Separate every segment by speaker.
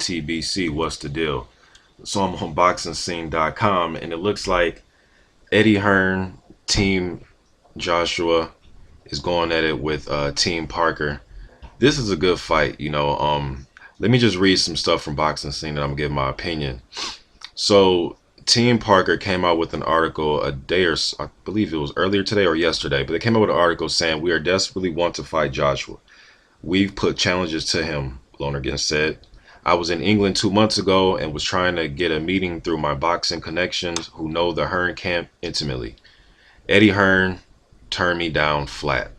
Speaker 1: TBC, what's the deal? So I'm on BoxingScene.com, and it looks like Eddie Hearn, Team Joshua, is going at it with Team Parker. This is a good fight, you know. Let me just read some stuff from Boxing Scene, and I'm gonna give my opinion. So Team Parker came out with an article a day or I believe it was earlier today or yesterday, but they came out with an article saying we are desperately want to fight Joshua. We've put challenges to him, Lonergan said. I was in England 2 months ago and was trying to get a meeting through my boxing connections who know the Hearn camp intimately. Eddie Hearn turned me down flat.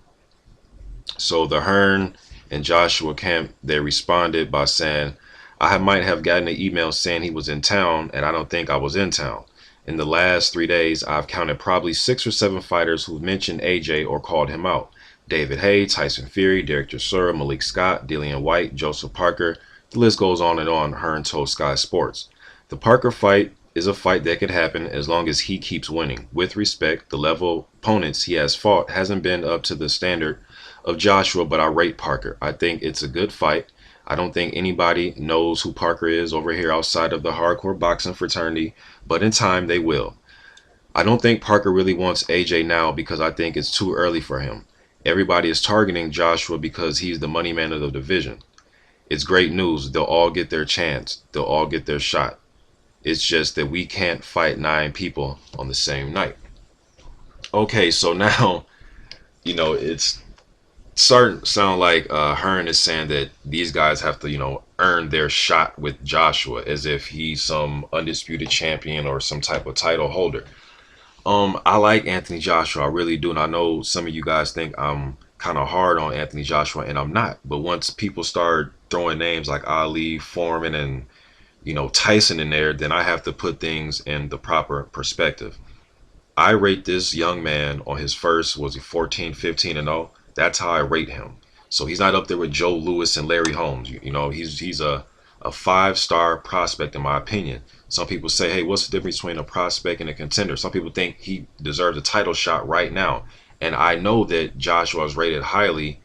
Speaker 1: So the Hearn and Joshua camp, they responded by saying, might have gotten an email saying he was in town, and I don't think I was in town. In the last 3 days, I've counted probably 6 or 7 fighters who've mentioned AJ or called him out. David Haye, Tyson Fury, Derek Chisora, Malik Scott, Dillian White, Joseph Parker. The list goes on and on, Hearn told Sky Sports. The Parker fight is a fight that could happen as long as he keeps winning. With respect, the level of opponents he has fought hasn't been up to the standard of Joshua, but I rate Parker. I think it's a good fight. I don't think anybody knows who Parker is over here outside of the hardcore boxing fraternity, but in time they will. I don't think Parker really wants AJ now because I think it's too early for him. Everybody is targeting Joshua because he's the money man of the division. It's great news. They'll all get their chance. They'll all get their shot. It's just that we can't fight 9 people on the same night. Okay, so now, it's starting to sound like Hearn is saying that these guys have to, earn their shot with Joshua as if he's some undisputed champion or some type of title holder. I like Anthony Joshua, I really do, and I know some of you guys think I'm kind of hard on Anthony Joshua, and I'm not. But once people start throwing names like Ali, Foreman, and Tyson in there, then I have to put things in the proper perspective. I rate this young man on his first, was he 14, 15 and 0? That's how I rate him. So he's not up there with Joe Louis and Larry Holmes. He's a 5-star prospect in my opinion. Some people say, hey, what's the difference between a prospect and a contender? Some people think he deserves a title shot right now. And I know that Joshua is rated highly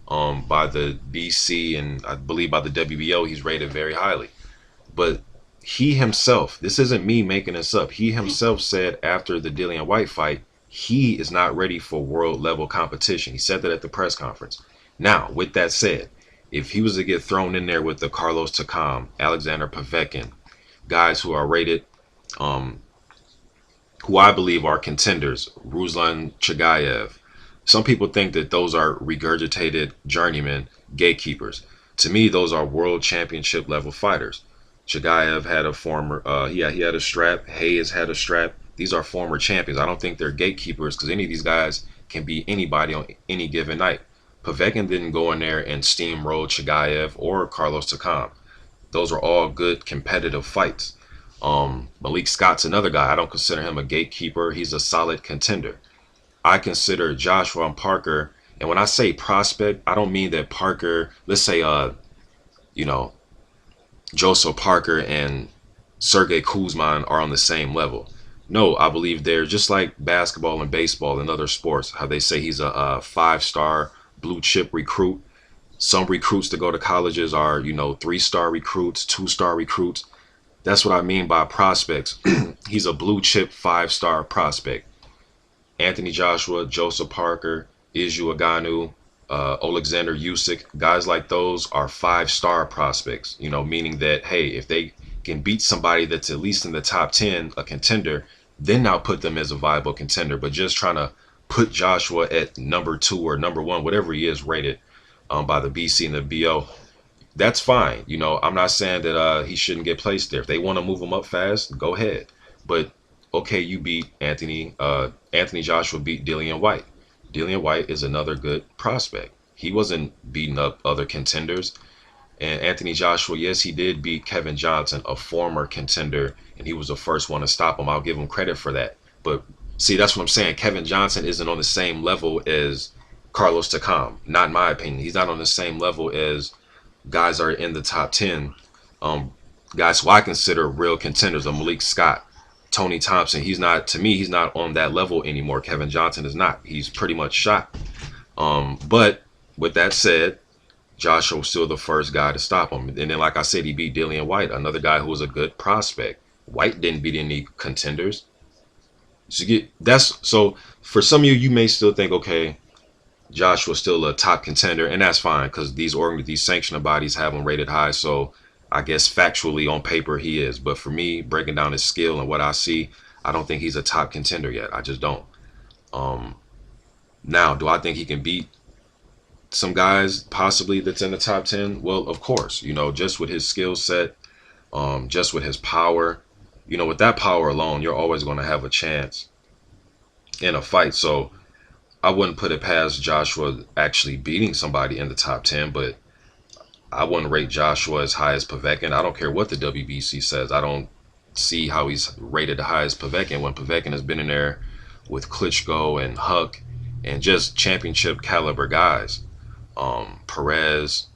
Speaker 1: by the BC, and I believe by the WBO he's rated very highly. But he himself, this isn't me making this up, he himself said after the Dillian White fight, he is not ready for world level competition. He said that at the press conference. Now, with that said, if he was to get thrown in there with the Carlos Takam, Alexander Povetkin, guys who are rated, who I believe are contenders, Ruslan Chagayev, some people think that those are regurgitated journeyman gatekeepers. To me, those are world championship level fighters. Chagayev had a former, he had a strap. Haye has had a strap. These are former champions. I don't think they're gatekeepers because any of these guys can beat anybody on any given night. Povetkin didn't go in there and steamroll Chagayev or Carlos Takam. Those are all good competitive fights. Malik Scott's another guy. I don't consider him a gatekeeper. He's a solid contender. I consider Joshua and Parker, and when I say prospect, I don't mean that Parker, let's say, Joseph Parker and Sergey Kuzman are on the same level. No, I believe they're just like basketball and baseball and other sports, how they say he's a 5-star blue chip recruit. Some recruits that go to colleges are, 3-star recruits, 2-star recruits. That's what I mean by prospects. He's a blue chip 5-star prospect. Anthony Joshua, Joseph Parker, Iju Aganu, Alexander Usyk, guys like those are 5-star prospects, meaning that, hey, if they can beat somebody that's at least in the top 10, a contender, then I'll put them as a viable contender. But just trying to put Joshua at number 2 or number 1, whatever he is rated by the BC and the BO, that's fine. I'm not saying that he shouldn't get placed there. If they want to move him up fast, go ahead. But okay, you beat Anthony Joshua beat Dillian White. Dillian White is another good prospect. He wasn't beating up other contenders. And Anthony Joshua, yes, he did beat Kevin Johnson, a former contender, and he was the first one to stop him. I'll give him credit for that. But see, that's what I'm saying. Kevin Johnson isn't on the same level as Carlos Takam. Not in my opinion. He's not on the same level as guys are in the top 10. Guys who I consider real contenders are Malik Scott, Tony Thompson. To me, he's not on that level anymore. Kevin Johnson is not. He's pretty much shot. But with that said, Joshua was still the first guy to stop him. And then, like I said, he beat Dillian White, another guy who was a good prospect. White didn't beat any contenders. So so for some of you, you may still think, okay, Joshua's still a top contender, and that's fine because these sanctioning bodies have him rated high. So I guess factually on paper he is. But for me, breaking down his skill and what I see, I don't think he's a top contender yet. I just don't. Um, Now, do I think he can beat some guys possibly that's in the top 10? Well, of course, just with his skill set, just with his power, with that power alone, you're always going to have a chance in a fight. So I wouldn't put it past Joshua actually beating somebody in the top 10, but I wouldn't rate Joshua as high as Povetkin. I don't care what the WBC says. I don't see how he's rated the highest Povetkin when Povetkin has been in there with Klitschko and Huck and just championship caliber guys. Perez,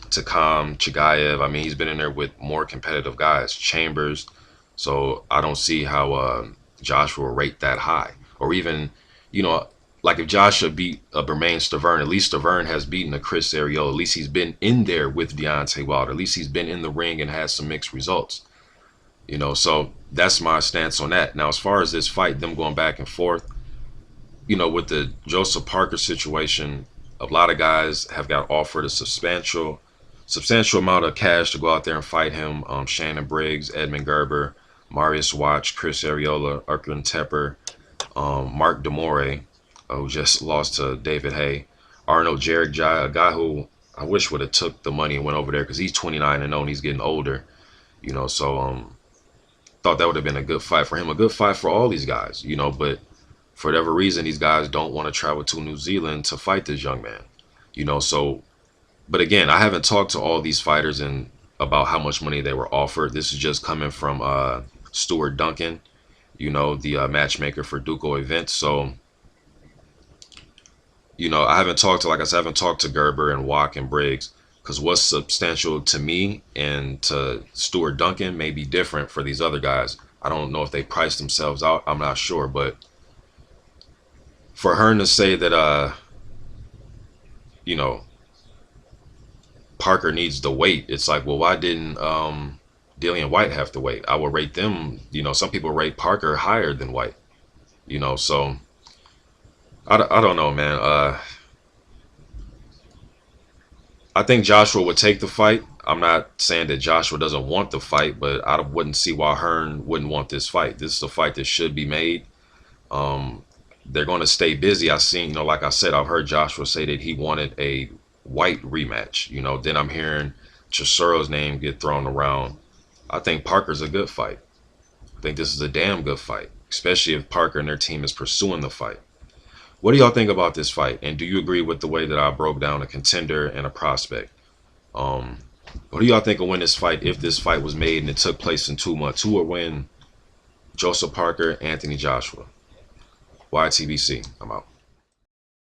Speaker 1: Takam, Chigayev. I mean, he's been in there with more competitive guys. Chambers. So I don't see how Joshua will rate that high. Or even, you know, like if Joshua beat Bermain Stavern, at least Stavern has beaten a Chris Arreola. At least he's been in there with Deontay Wilder. At least he's been in the ring and has some mixed results. So that's my stance on that. Now, as far as this fight, them going back and forth, with the Joseph Parker situation, a lot of guys have got offered a substantial amount of cash to go out there and fight him. Shannon Briggs, Edmund Gerber, Marius Watch, Chris Arreola, Erkan Tepper, Mark Demore, who just lost to David Hay, Arnold Jarek Jai, a guy who I wish would have took the money and went over there because he's 29 and 0 and he's getting older. So thought that would have been a good fight for him, a good fight for all these guys. But for whatever reason, these guys don't want to travel to New Zealand to fight this young man. So, but again, I haven't talked to all these fighters and about how much money they were offered. This is just coming from Stuart Duncan, the matchmaker for Duco Events. So, I haven't talked to, like I said, I haven't talked to Gerber and Wack and Briggs because what's substantial to me and to Stuart Duncan may be different for these other guys. I don't know if they priced themselves out. I'm not sure, but for Hearn to say that, Parker needs to wait, it's like, well, why didn't Dillian White have to wait? I would rate them, some people rate Parker higher than White, so I don't know, man. I think Joshua would take the fight. I'm not saying that Joshua doesn't want the fight, but I wouldn't see why Hearn wouldn't want this fight. This is a fight that should be made. They're going to stay busy. I've seen, like I said, I've heard Joshua say that he wanted a White rematch. Then I'm hearing Chisero's name get thrown around. I think Parker's a good fight. I think this is a damn good fight, especially if Parker and their team is pursuing the fight. What do y'all think about this fight? And do you agree with the way that I broke down a contender and a prospect? What do y'all think will win this fight if this fight was made and it took place in 2 months? Who would win? Joseph Parker, Anthony Joshua? YTBC. I'm out.